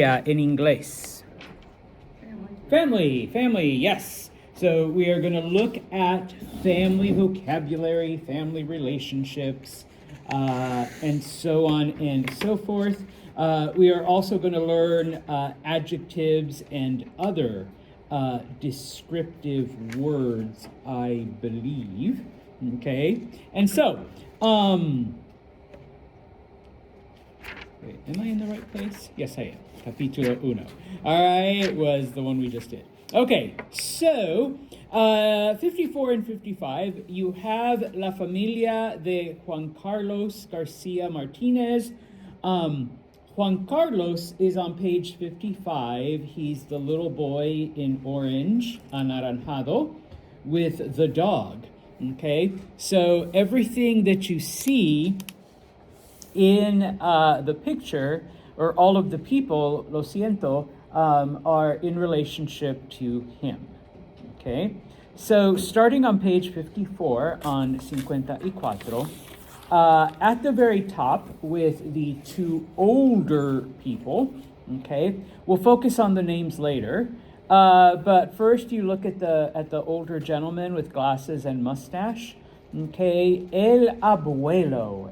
in inglés? Family, yes. So we are going to look at family vocabulary, family relationships, and so on and so forth. We are also going to learn adjectives and other descriptive words, I believe. Okay, and so, wait, am I in the right place? Yes, I am. Capítulo uno. All right, was the one we just did. Okay, so 54 and 55, you have La Familia de Juan Carlos Garcia Martinez. Juan Carlos is on page 55. He's the little boy in orange, anaranjado, with the dog. Okay, so everything that you see in the picture, or all of the people, lo siento, are in relationship to him. Okay, so starting on page 54 on 54, at the very top with the two older people, okay, we'll focus on the names later. But first you look at the older gentleman with glasses and mustache. Okay, el abuelo.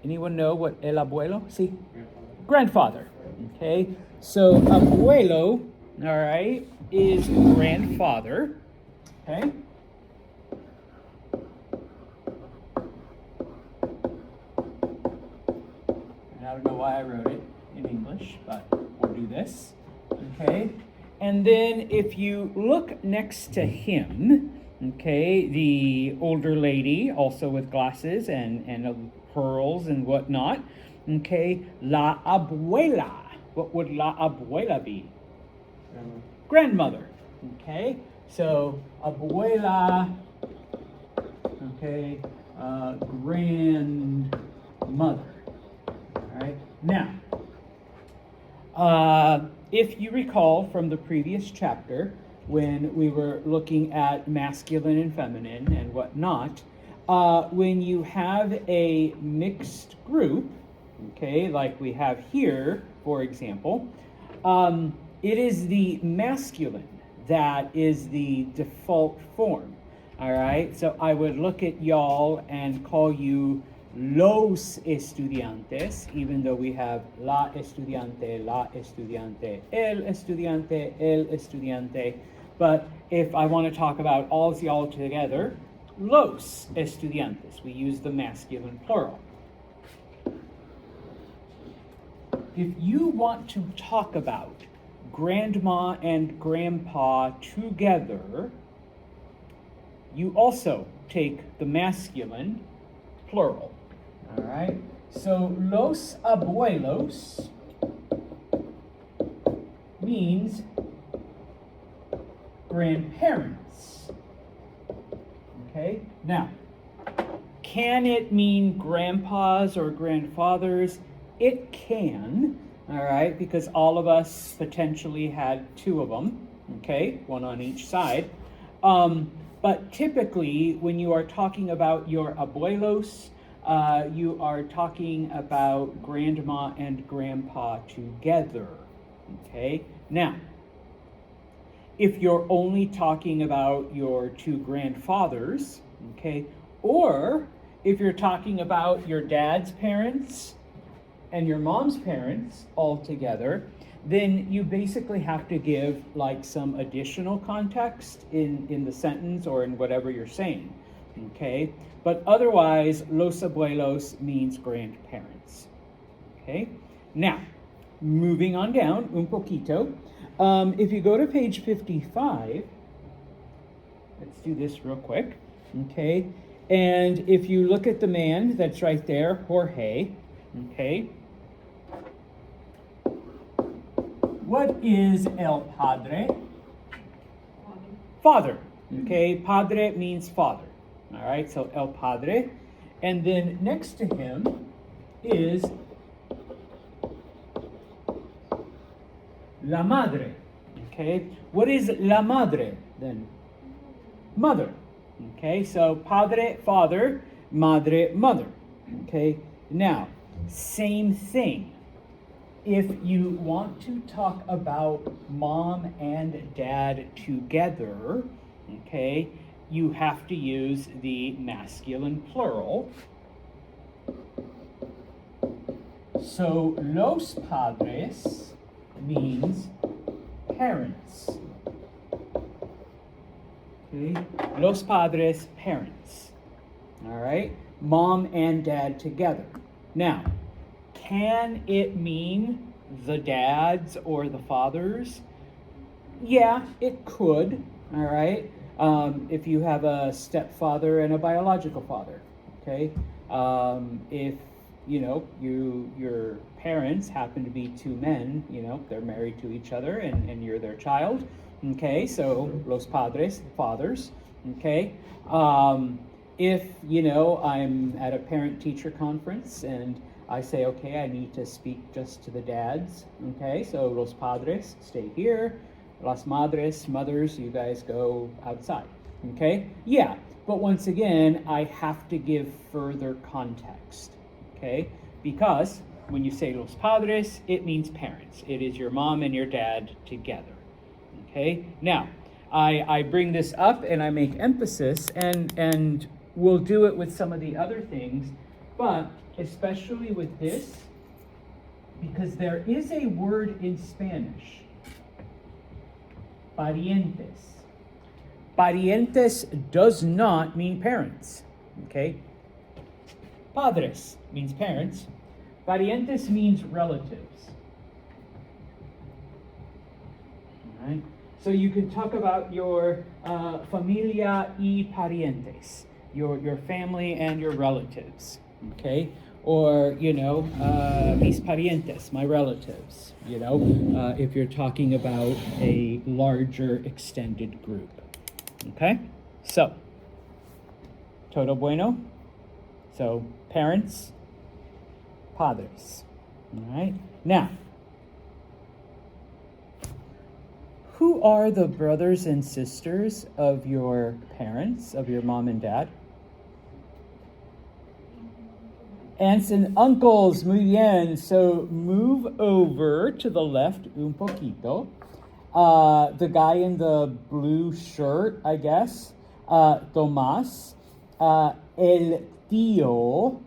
Anyone know what el abuelo? See? Grandfather. Okay, so abuelo, all right, is grandfather. Okay. And I don't know why I wrote it in English, but we'll do this. Okay. And then if you look next to him, okay, the older lady, also with glasses and pearls and whatnot, okay, la abuela. What would la abuela be? Grandmother. Okay, so abuela, okay, grandmother. All right, now, if you recall from the previous chapter, when we were looking at masculine and feminine and whatnot, when you have a mixed group, okay, like we have here, for example, it is the masculine that is the default form, all right? So I would look at y'all and call you los estudiantes, even though we have la estudiante, el estudiante. But if I want to talk about all y'all together, los estudiantes. We use the masculine plural. If you want to talk about grandma and grandpa together, you also take the masculine plural. All right, so los abuelos means grandparents. Okay, now, can it mean grandpas or grandfathers? It can, all right, because all of us potentially had two of them, okay, one on each side. But typically, when you are talking about your abuelos, you are talking about grandma and grandpa together, okay? Now, if you're only talking about your two grandfathers, okay, or if you're talking about your dad's parents and your mom's parents all together, then you basically have to give like some additional context in the sentence or in whatever you're saying, okay? But otherwise, los abuelos means grandparents, okay? Now, moving on down un poquito, if you go to page 55, let's do this real quick, okay? And if you look at the man that's right there, Jorge, okay? What is el padre? Father, okay? Padre means father, all right? So el padre. And then next to him is la madre, okay? What is la madre then? Mother, okay? So padre, father, madre, mother, okay? Now, Same thing. If you want to talk about mom and dad together, okay, you have to use the masculine plural. So los padres means parents. Okay, los padres, parents. All right, mom and dad together. Now, can it mean the dads or the fathers? Yeah, it could. All right. If you have a stepfather and a biological father, okay. If your parents happen to be two men, they're married to each other, and you're their child, okay. So los padres, fathers, okay. If I'm at a parent-teacher conference and I say, okay, I need to speak just to the dads, okay. So los padres stay here. Las madres, mothers, you guys go outside, okay? Yeah, but once again, I have to give further context, okay? Because when you say los padres, it means parents. It is your mom and your dad together, okay? Now, I bring this up and I make emphasis, and we'll do it with some of the other things, but especially with this, because there is a word in Spanish, parientes. Parientes does not mean parents, okay? Padres means parents. Parientes means relatives. All right? So you can talk about your familia y parientes, your family and your relatives, okay? Or, mis parientes, my relatives, if you're talking about a larger extended group, okay? So, todo bueno? So, parents, padres, all right? Now, who are the brothers and sisters of your parents, of your mom and dad? Aunts and uncles, muy bien. So move over to the left un poquito. The guy in the blue shirt, I guess, Tomás. El tío,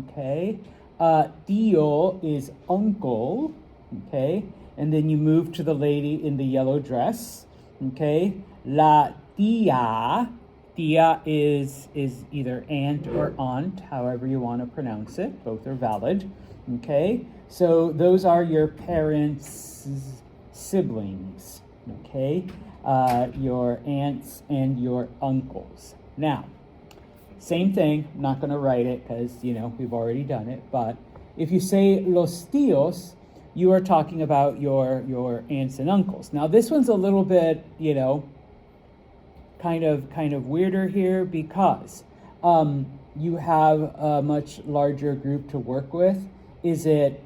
okay. Tío is uncle, okay. And then you move to the lady in the yellow dress, okay. La tía. Tia is either aunt or aunt, however you want to pronounce it. Both are valid, okay? So those are your parents' siblings, okay? Your aunts and your uncles. Now, same thing, I'm not going to write it because, we've already done it, but if you say los tíos, you are talking about your aunts and uncles. Now, this one's a little bit, kind of weirder here because you have a much larger group to work with. Is it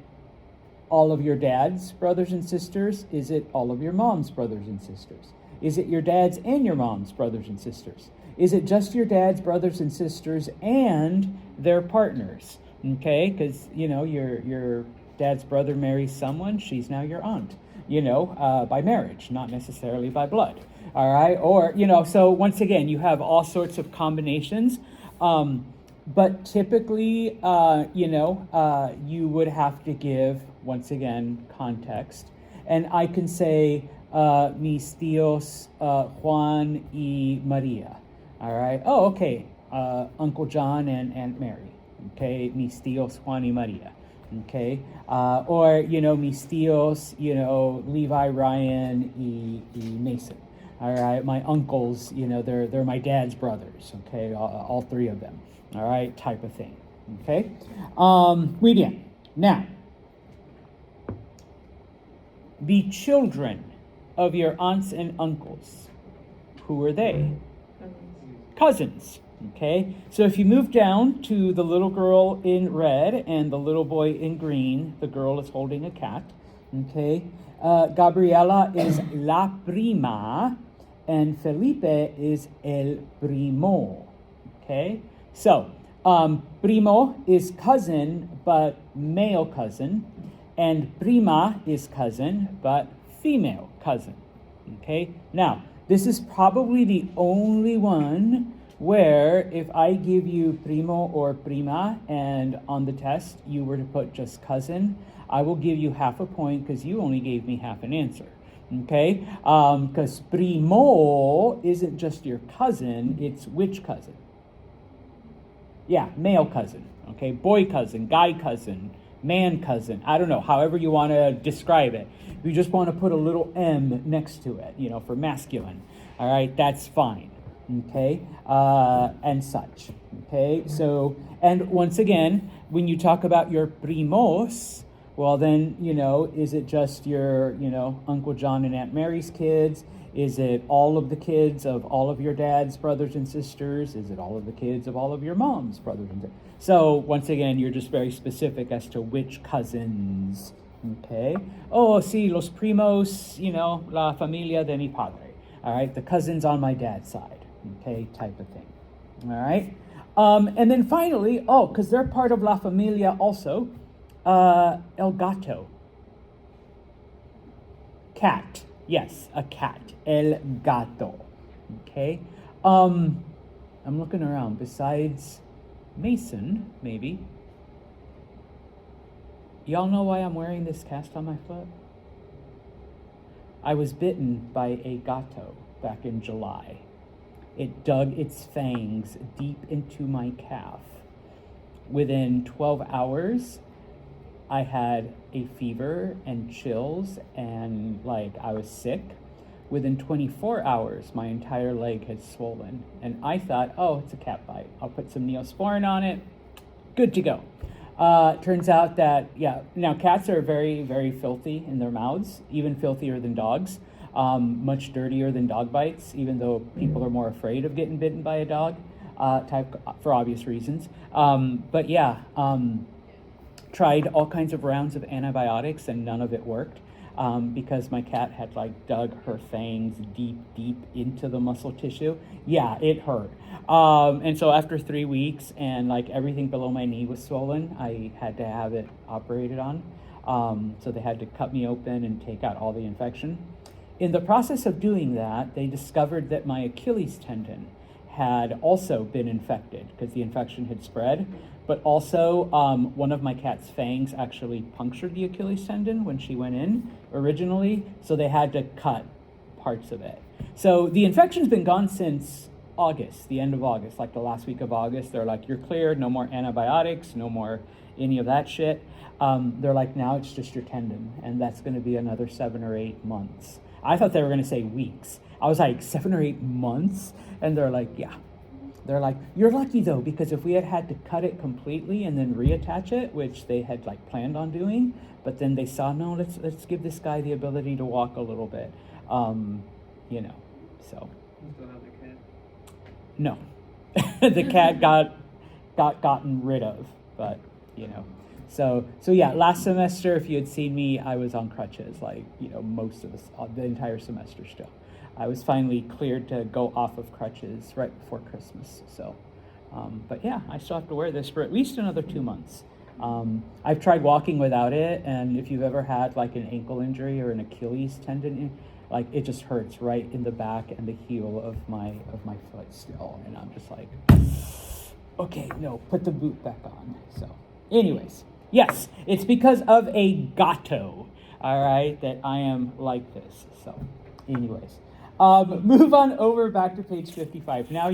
all of your dad's brothers and sisters? Is it all of your mom's brothers and sisters? Is it your dad's and your mom's brothers and sisters? Is it just your dad's brothers and sisters and their partners? Okay, because your dad's brother marries someone, she's now your aunt, by marriage, not necessarily by blood. All right, or, so once again, you have all sorts of combinations, but typically, you would have to give, once again, context. And I can say, mis tíos Juan y Maria. All right, oh, okay, Uncle John and Aunt Mary. Okay, mis tíos Juan y Maria. Okay, or, mis tíos, Levi, Ryan y Mason. All right, my uncles, they're my dad's brothers, okay, all three of them, all right, type of thing, okay? Muy bien. Now, the children of your aunts and uncles, who are they? Cousins, okay? So if you move down to the little girl in red and the little boy in green, the girl is holding a cat, okay? Gabriela is la prima, and Felipe is el primo, okay? So, primo is cousin, but male cousin, and prima is cousin, but female cousin. Okay, now this is probably the only one where if I give you primo or prima and on the test you were to put just cousin, I will give you half a point because you only gave me half an answer. Okay, because primo isn't just your cousin, it's which cousin? Yeah, male cousin. Okay, boy cousin, guy cousin, man cousin. I don't know, however you want to describe it. You just want to put a little M next to it, for masculine. All right, that's fine. Okay, and such. Okay, so, and once again, when you talk about your primos, well then, is it just your, Uncle John and Aunt Mary's kids? Is it all of the kids of all of your dad's brothers and sisters? Is it all of the kids of all of your mom's brothers and sisters? So once again, you're just very specific as to which cousins. Okay. Oh, sí, los primos, la familia de mi padre. All right, the cousins on my dad's side. Okay, type of thing. All right. And then finally, because they're part of la familia also, el gato. Cat. Yes, a cat. El gato. Okay. I'm looking around. Besides Mason, maybe. Y'all know why I'm wearing this cast on my foot? I was bitten by a gato back in July. It dug its fangs deep into my calf. Within 12 hours, I had a fever and chills and I was sick. Within 24 hours, my entire leg had swollen. And I thought, it's a cat bite. I'll put some Neosporin on it. Good to go. Turns out that, now cats are very, very filthy in their mouths, even filthier than dogs, much dirtier than dog bites, even though people are more afraid of getting bitten by a dog, for obvious reasons. Tried all kinds of rounds of antibiotics and none of it worked because my cat had dug her fangs deep into the muscle tissue. Yeah, it hurt. And so after 3 weeks and everything below my knee was swollen, I had to have it operated on. So they had to cut me open and take out all the infection. In the process of doing that, they discovered that my Achilles tendon had also been infected because the infection had spread. But also, one of my cat's fangs actually punctured the Achilles tendon when she went in originally, so they had to cut parts of it. So the infection's been gone since August, the end of August, the last week of August. They're you're cleared, no more antibiotics, no more any of that shit. They're now it's just your tendon, and that's going to be another 7 or 8 months. I thought they were going to say weeks. I was 7 or 8 months, and they're yeah. They're you're lucky though, because if we had to cut it completely and then reattach it, which they had planned on doing, but then they saw, no, let's give this guy the ability to walk a little bit, so. You still have the cat? No, the cat got gotten rid of, but So yeah, last semester, if you had seen me, I was on crutches, most of the entire semester still. I was finally cleared to go off of crutches right before Christmas. So, but yeah, I still have to wear this for at least another 2 months. I've tried walking without it, and if you've ever had an ankle injury or an Achilles tendon, it just hurts right in the back and the heel of my foot still, and I'm just okay, no, put the boot back on. So, anyways, yes, it's because of a gato, all right, that I am like this. So, anyways. Move on over back to page 55. Now,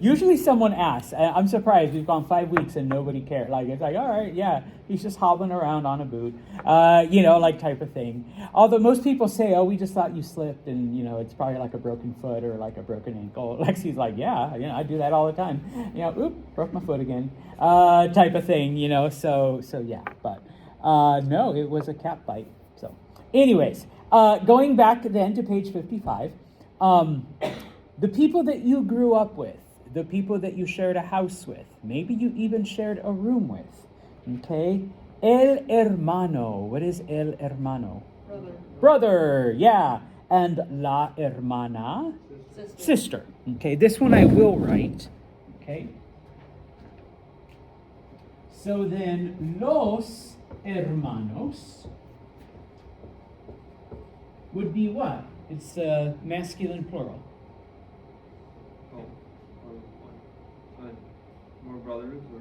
usually someone asks, I'm surprised we've gone 5 weeks and nobody cared. It's all right, yeah, he's just hobbling around on a boot, type of thing. Although most people say, we just thought you slipped and, it's probably a broken foot or a broken ankle. Lexi's I do that all the time. Broke my foot again, type of thing, so yeah. But, no, it was a cat bite. So, anyways, going back then to page 55, the people that you grew up with, the people that you shared a house with, maybe you even shared a room with, okay? El hermano. What is el hermano? Brother, yeah. And la hermana? Sister. Okay, this one I will write, okay? So then, los hermanos would be what? It's masculine plural. Oh, or more brothers or?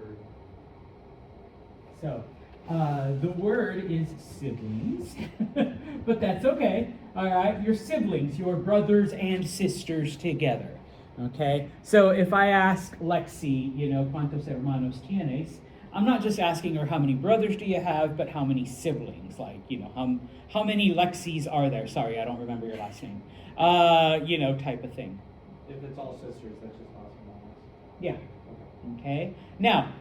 So, the word is siblings, but that's okay. All right, your siblings, your brothers and sisters together. Okay, so if I ask Lexi, ¿cuántos hermanos tienes? I'm not just asking her how many brothers do you have, but how many siblings. Like, how many Lexis are there? Sorry, I don't remember your last name. Type of thing. If it's all sisters, that's just awesome. Yeah. Okay. Now,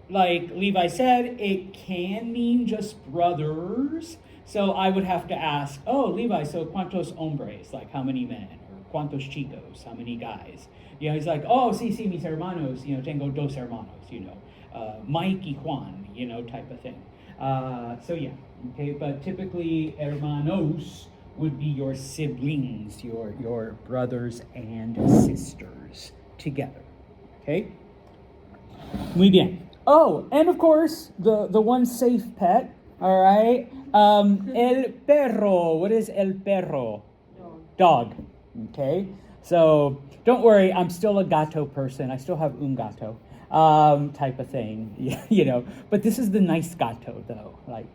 like Levi said, it can mean just brothers. So I would have to ask, oh, Levi, so ¿cuántos hombres? Like, how many men? Or ¿cuántos chicos? How many guys? He's like, oh, sí, mis hermanos, tengo dos hermanos, Mike y Juan, type of thing. So yeah, okay, but typically hermanos would be your siblings, your brothers and sisters together, okay? Muy bien. Oh, and of course, the one safe pet, all right? El perro. What is el perro? Dog. Okay? So, don't worry, I'm still a gato person. I still have un gato type of thing, But this is the nice gato, though. Like,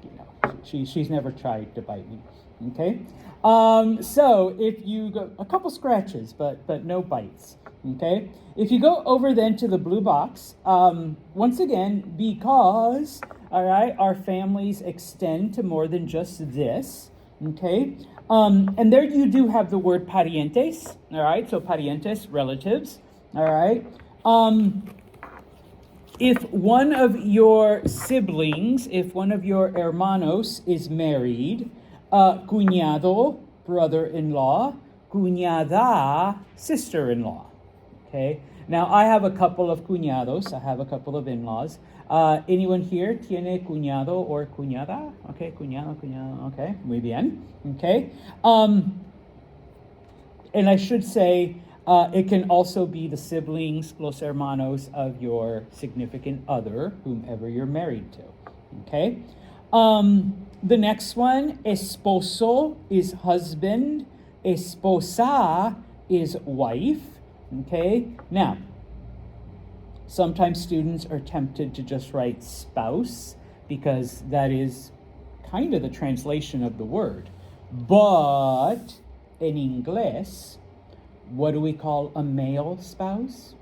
she's never tried to bite me, okay? So, if you go, a couple scratches, but no bites. Okay, if you go over then to the blue box, once again, because, all right, our families extend to more than just this, okay? And there you do have the word parientes, all right? So parientes, relatives, all right? If one of your siblings, if one of your hermanos is married, cuñado, brother-in-law, cuñada, sister-in-law. Okay. Now I have a couple of cuñados. I have a couple of in-laws. Anyone here tiene cuñado or cuñada? Okay, cuñado. Okay, muy bien. Okay. And I should say it can also be the siblings, los hermanos of your significant other, whomever you're married to. Okay. The next one, esposo is husband, esposa is wife. Okay, now, sometimes students are tempted to just write spouse because that is kind of the translation of the word. But in English, what do we call a male spouse?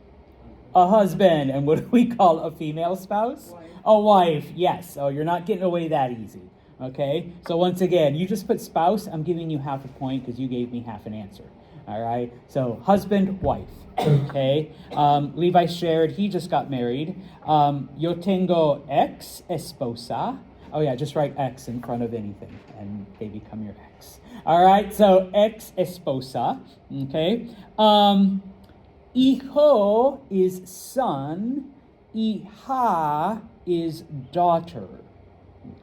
A husband. And what do we call a female spouse? Wife. A wife, yes. Oh, you're not getting away that easy. Okay, so once again, you just put spouse. I'm giving you half a point because you gave me half an answer. All right, so husband, wife, okay? Levi shared, he just got married. Yo tengo ex esposa. Oh yeah, just write ex in front of anything and they become your ex. All right, so ex esposa, okay? Hijo is son, hija is daughter,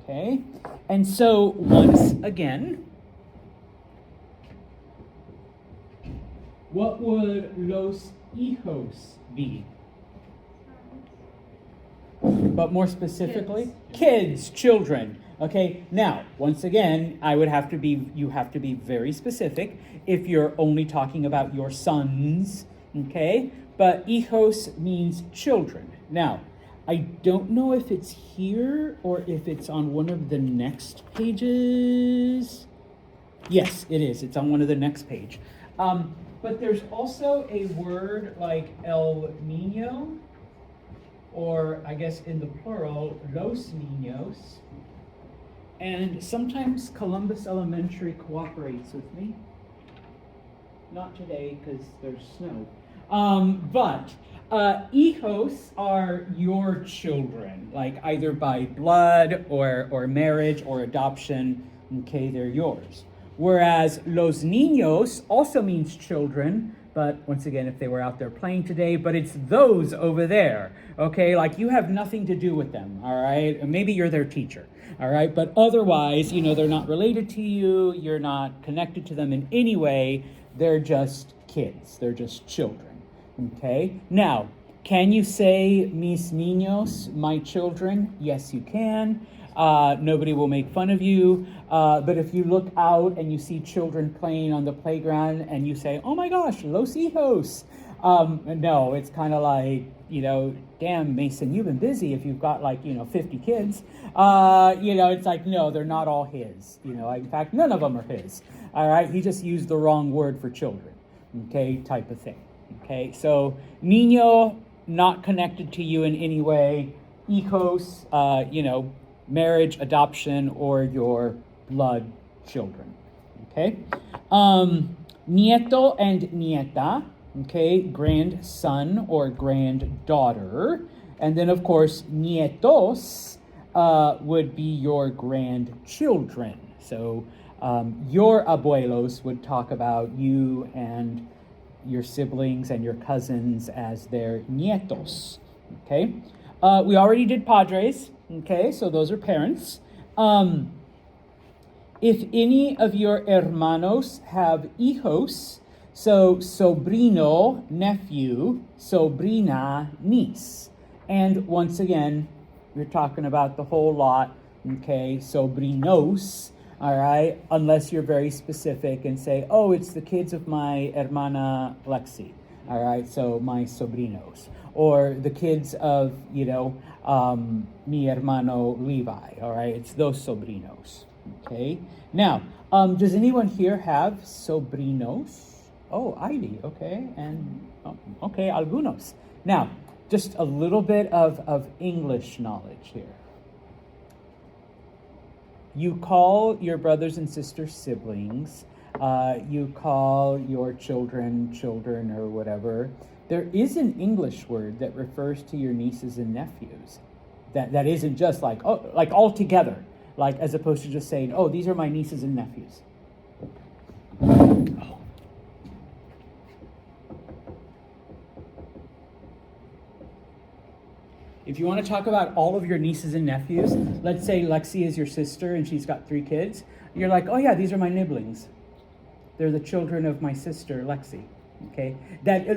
okay? And so once again, what would los hijos be? But more specifically, kids, children. Okay, now, once again, you have to be very specific if you're only talking about your sons, okay? But hijos means children. Now, I don't know if it's here or if it's on one of the next pages. Yes, it is. It's on one of the next page. But there's also a word like el niño, or I guess in the plural, los niños. And sometimes Columbus Elementary cooperates with me. Not today because there's snow. But hijos are your children, like either by blood or marriage or adoption. Okay, they're yours. Whereas los niños also means children, but once again, if they were out there playing today, but it's those over there, okay? Like you have nothing to do with them, all right? Maybe you're their teacher, all right? But otherwise, they're not related to you, you're not connected to them in any way, they're just kids, they're just children, okay? Now, Can you say mis niños, my children? Yes, you can. Nobody will make fun of you. But if you look out and you see children playing on the playground and you say, oh my gosh, los hijos. No, it's kind of like, damn, Mason, you've been busy if you've got 50 kids. It's like, no, they're not all his. In fact, none of them are his. All right, he just used the wrong word for children, okay, type of thing. Okay, so niño, not connected to you in any way. Hijos, marriage, adoption, or your blood children. Okay, nieto and nieta. Okay, grandson or granddaughter. And then, of course, nietos would be your grandchildren. So your abuelos would talk about you and your siblings and your cousins as their nietos. Okay, we already did padres. Okay, so those are parents. If any of your hermanos have hijos, so sobrino, nephew, sobrina, niece. And once again, we're talking about the whole lot, okay, sobrinos, all right, unless you're very specific and say, oh, it's the kids of my hermana Lexi, all right, so my sobrinos. Or the kids of, mi hermano Levi, all right, it's those sobrinos, okay. Now, does anyone here have sobrinos? Oh, Ivy, okay, and okay, algunos. Now, just a little bit of English knowledge here. You call your brothers and sisters siblings. You call your children or whatever. There is an English word that refers to your nieces and nephews. That isn't just like all together, like as opposed to just saying, oh, these are my nieces and nephews. Oh. If you want to talk about all of your nieces and nephews, let's say Lexi is your sister and she's got 3 kids. You're like, oh yeah, these are my nibblings. They're the children of my sister, Lexi. Okay,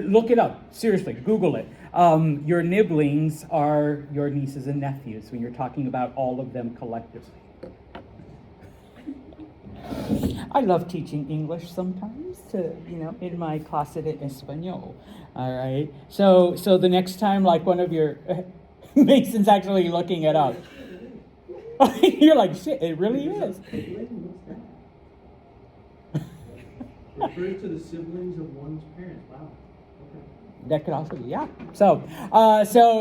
look it up. Seriously, Google it. Your nibblings are your nieces and nephews when you're talking about all of them collectively. I love teaching English sometimes in my clase de español. All right. So the next time, like one of your Mason's actually looking it up. You're like, shit, it really is. Refers to the siblings of one's parents. Wow. Okay. That could also be, yeah. So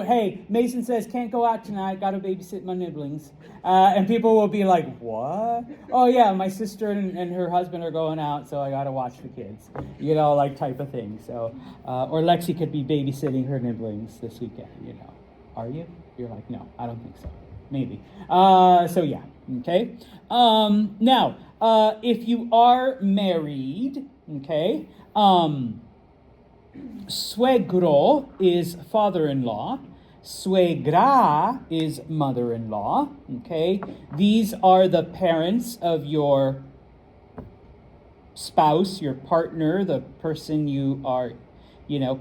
hey, Mason says, can't go out tonight, gotta babysit my nibblings. And people will be like, what? Oh yeah, my sister and her husband are going out, so I gotta watch the kids. Type of thing. So, or Lexi could be babysitting her nibblings this weekend, Are you? You're like, no, I don't think so. Maybe. So yeah, okay. Now, if you are married, okay, suegro is father-in-law. Suegra is mother-in-law, okay? These are the parents of your spouse, your partner, the person you are,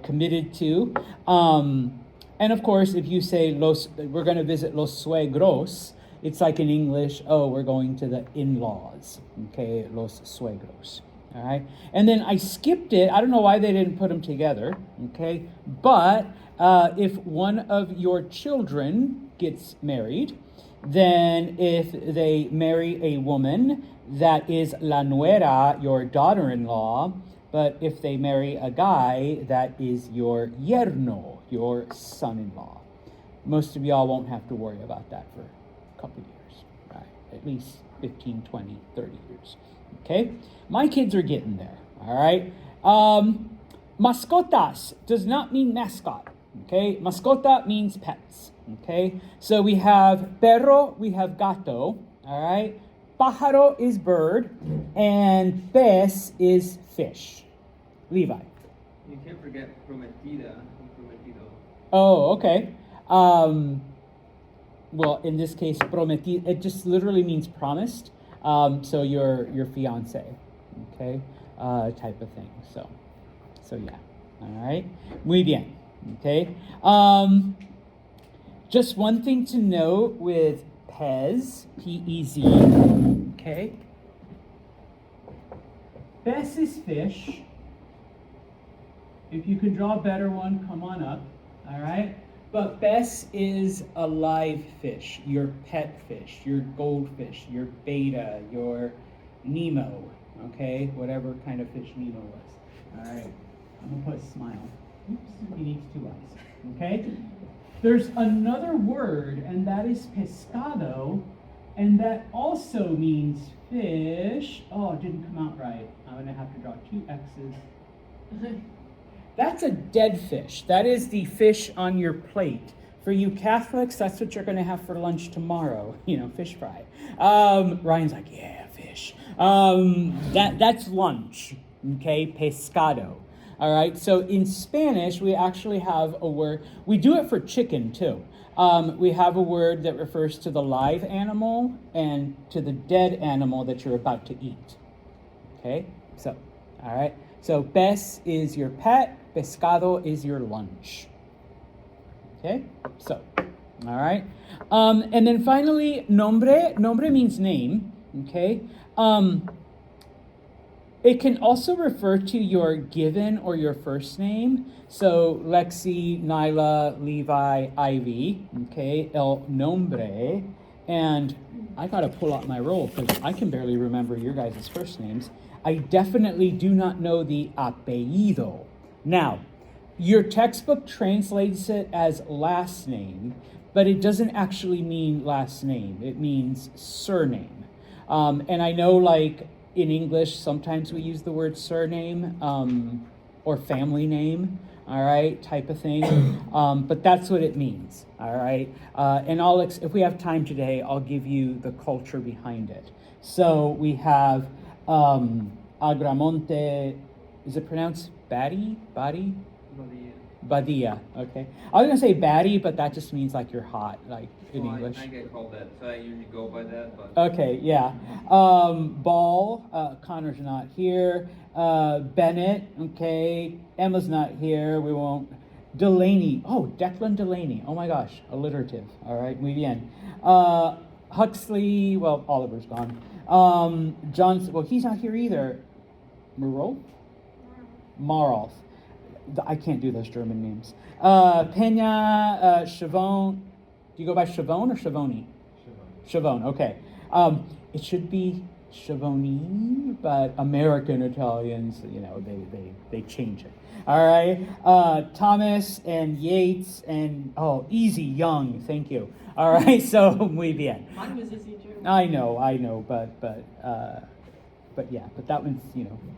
committed to. And of course, if you say, we're going to visit los suegros, it's like in English, we're going to the in-laws, okay, los suegros. All right, and then I skipped it. I don't know why they didn't put them together, okay? But if one of your children gets married, then if they marry a woman, that is la nuera, your daughter-in-law. But if they marry a guy, that is your yerno, your son-in-law. Most of y'all won't have to worry about that for a couple years, right? At least 15, 20, 30 years. Okay? My kids are getting there, all right? Mascotas does not mean mascot, okay? Mascota means pets, okay? So we have perro, we have gato, all right? Pájaro is bird, and pez is fish. Levi. You can't forget prometida and prometido. Oh, okay. Well, in this case, prometida, it just literally means promised. So your fiance, okay, type of thing. So yeah. All right. Muy bien. Okay. Just one thing to note with Pez, P-E-Z. Okay. Pez is fish. If you can draw a better one, come on up. All right. But Pez is a live fish, your pet fish, your goldfish, your beta, your Nemo, okay? Whatever kind of fish Nemo was. All right, I'm gonna put a smile. Oops, he needs 2 eyes, okay? There's another word, and that is pescado, and that also means fish. Oh, it didn't come out right. I'm gonna have to draw 2 X's. That's a dead fish. That is the fish on your plate. For you Catholics, that's what you're going to have for lunch tomorrow. You know, fish fry. Ryan's like, yeah, fish. That's lunch. Okay, pescado. All right. So in Spanish, we actually have a word. We do it for chicken too. We have a word that refers to the live animal and to the dead animal that you're about to eat. Okay. So, all right. So pez is your pet, pescado is your lunch. Okay, so, all right. And then finally, nombre. Nombre means name, okay? It can also refer to your given or your first name. So Lexi, Nyla, Levi, Ivy, okay? El nombre. And I gotta pull out my roll because I can barely remember your guys' first names. I definitely do not know the apellido. Now, your textbook translates it as last name, but it doesn't actually mean last name. It means surname. And I know, like, in English, sometimes we use the word surname or family name, all right, type of thing. But that's what it means, all right? And if we have time today, I'll give you the culture behind it. So we have Agramonte, is it pronounced Badi? Badia, okay. I was gonna say Batty, but that just means like you're hot, like in English. I get called that, so I usually go by that, but. Okay, yeah. Ball, Connor's not here. Bennett, okay. Emma's not here, we won't. Delaney, Declan Delaney, oh my gosh, alliterative, all right, muy bien. Huxley, well, Oliver's gone. Johnson, well, he's not here either. Marolf. I can't do those German names. Pena, Chavon. Do you go by Chavon or Chavoni? Chavon, okay. It should be Chavoni, but American Italians, you know, they change it. All right. Thomas and Yates and, Easy Young, thank you. All right, so muy bien. Mine was easy too. I know, but that one's,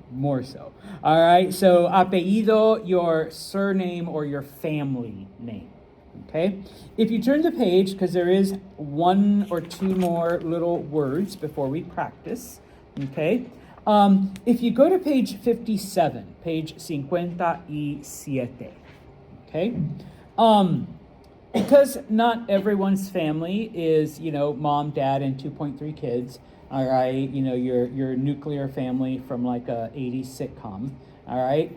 more so. All right, so apellido, your surname or your family name, okay? If you turn the page, because there is 1 or 2 more little words before we practice, okay? If you go to page 57, page 57, okay? Because not everyone's family is, mom, dad, and 2.3 kids, all right, your nuclear family from like a 80s sitcom, all right?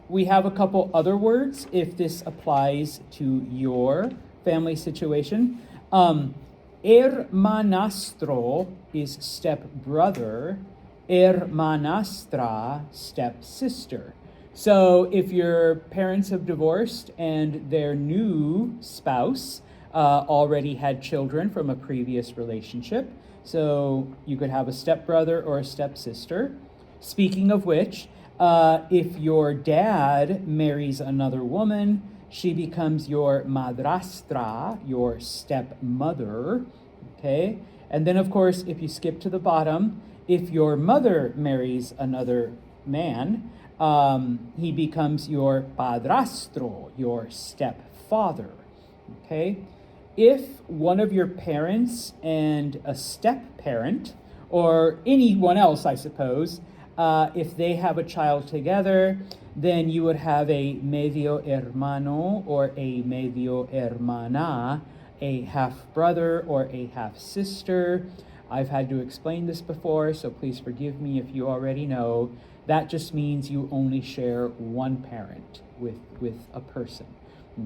We have a couple other words if this applies to your family situation. Hermanastro is stepbrother, hermanastra, stepsister. So if your parents have divorced and their new spouse already had children from a previous relationship, so you could have a stepbrother or a stepsister. Speaking of which, if your dad marries another woman, she becomes your madrastra, your stepmother, okay? And then, of course, if you skip to the bottom, if your mother marries another man, he becomes your padrastro, your stepfather, okay? If one of your parents and a step-parent, or anyone else, I suppose, if they have a child together, then you would have a medio hermano or a medio hermana, a half-brother or a half-sister. I've had to explain this before, so please forgive me if you already know. that just means you only share one parent with a person.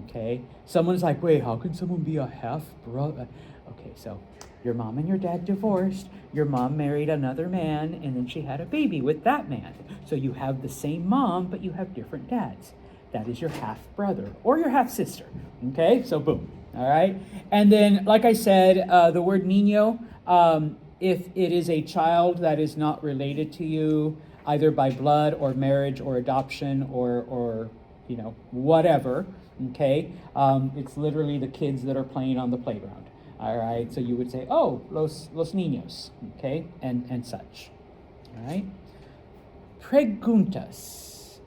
Okay? Someone's like, wait, how can someone be a half brother? Okay, so your mom and your dad divorced, your mom married another man, and then she had a baby with that man. So you have the same mom, but you have different dads. That is your half brother or your half sister. Okay, so boom. All right. And then, like I said, the word niño, if it is a child that is not related to you, either by blood or marriage or adoption or whatever, okay, it's literally the kids that are playing on the playground. All right, so you would say, oh, los niños, okay, and such. All right. Preguntas.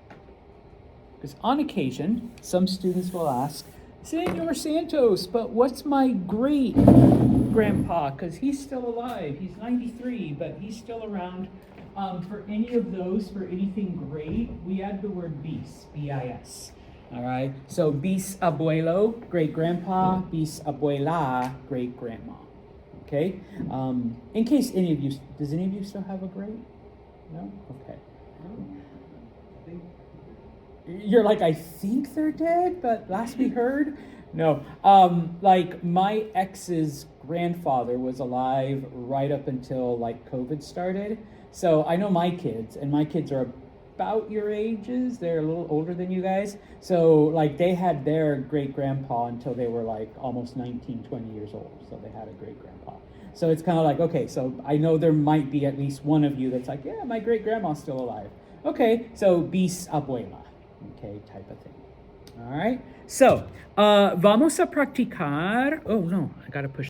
Because on occasion, some students will ask, Senor Santos, but what's my great grandpa? Because he's still alive. He's 93, but he's still around. For any of those, for anything great, we add the word bis, B-I-S. All right, so bis abuelo, great grandpa, bis abuela, great grandma. Okay, in case any of you, does any of you still have a great? No? Okay. You're like, I think they're dead, but last we heard, no. Like my ex's grandfather was alive right up until like COVID started. So I know my kids, and my kids are about your ages. They're a little older than you guys. So like they had their great grandpa until they were like almost 19, 20 years old. So they had a great grandpa. So it's kind of like, okay, so I know there might be at least one of you that's like, yeah, my great grandma's still alive. Okay, so bis abuela, okay, type of thing. All right, so vamos a practicar. Oh no, I gotta push.